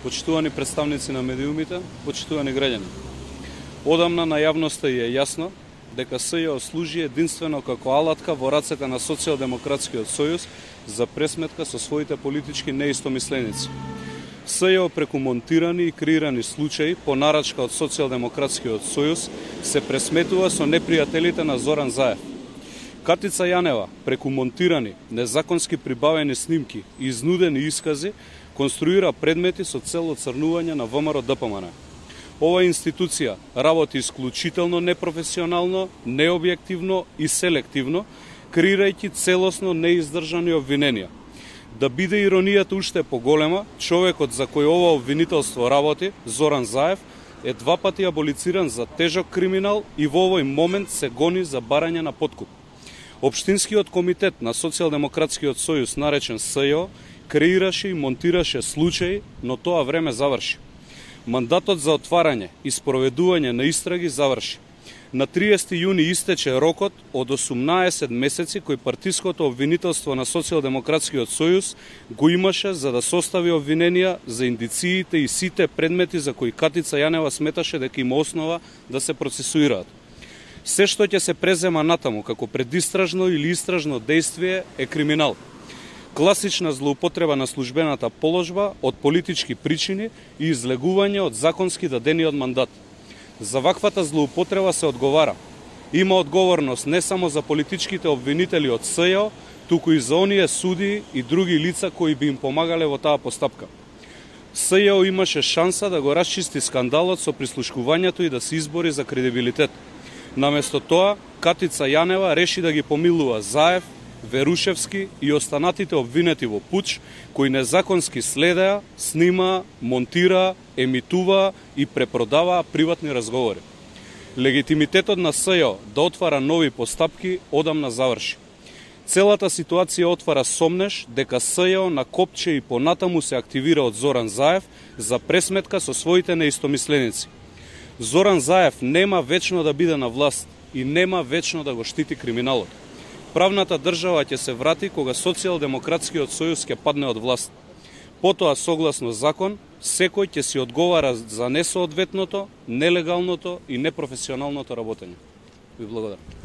Почитувани представници на медиумите, почитувани граѓани. Одамна на јавноста е јасно дека СЈО служи единствено како алатка во рацете на Социјалдемократскиот сојуз за пресметка со своите политички неистомисленици. СЈО преку монтирани и креирани случаи по нарачка од Социјалдемократскиот сојуз се пресметува со непријателите на Зоран Заев. Катица Јанева преку монтирани, незаконски прибавени снимки и изнудени искази конструира предмети со цел оцрнување на ВМРО ДПМН. Ова институција работи исклучително непрофесионално, необјективно и селективно, креирајќи целосно неиздржани обвиненија. Да биде иронијата уште поголема, човекот за кој ова обвинителство работи, Зоран Заев, е два пати аболициран за тежок криминал и во овој момент се гони за барање на подкуп. Општинскиот комитет на Социјалдемократскиот сојуз, наречен СЈО, креираше и монтираше случаи, но тоа време заврши. Мандатот за отварање и спроведување на истраги заврши. На 30 јуни истече рокот од 18 месеци кој партиското обвинителство на Социјалдемократскиот сојуз го имаше за да состави обвиненија за индициите и сите предмети за кои Катица Јанева сметаше дека има основа да се процесуираат. Се што ќе се презема натаму како предистражно или истражно дејствие е криминал. Класична злоупотреба на службената положба од политички причини и излегување од законски дадениот мандат. За ваквата злоупотреба се одговара. Има одговорност не само за политичките обвинители од СЈО, туку и за оние суди и други лица кои би им помагале во таа постапка. СЈО имаше шанса да го расчисти скандалот со прислушкувањето и да се избори за кредибилитет. Наместо тоа, Катица Јанева реши да ги помилува Заев, Верушевски и останатите обвинети во пуч, кои незаконски следеа, снима, монтира, емитува и препродаваа приватни разговори. Легитимитетот на СЈО да отвара нови постапки одамна заврши. Целата ситуација отвара сомнеш дека СЈО на копче и понатаму се активира од Зоран Заев за пресметка со своите неистомисленици. Зоран Заев нема вечно да биде на власт и нема вечно да го штити криминалот. Правната држава ќе се врати кога Социјалдемократскиот сојуз ќе падне од власт. Потоа, согласно закон, секој ќе си одговара за несоодветното, нелегалното и непрофесионалното работење. Ви благодарам.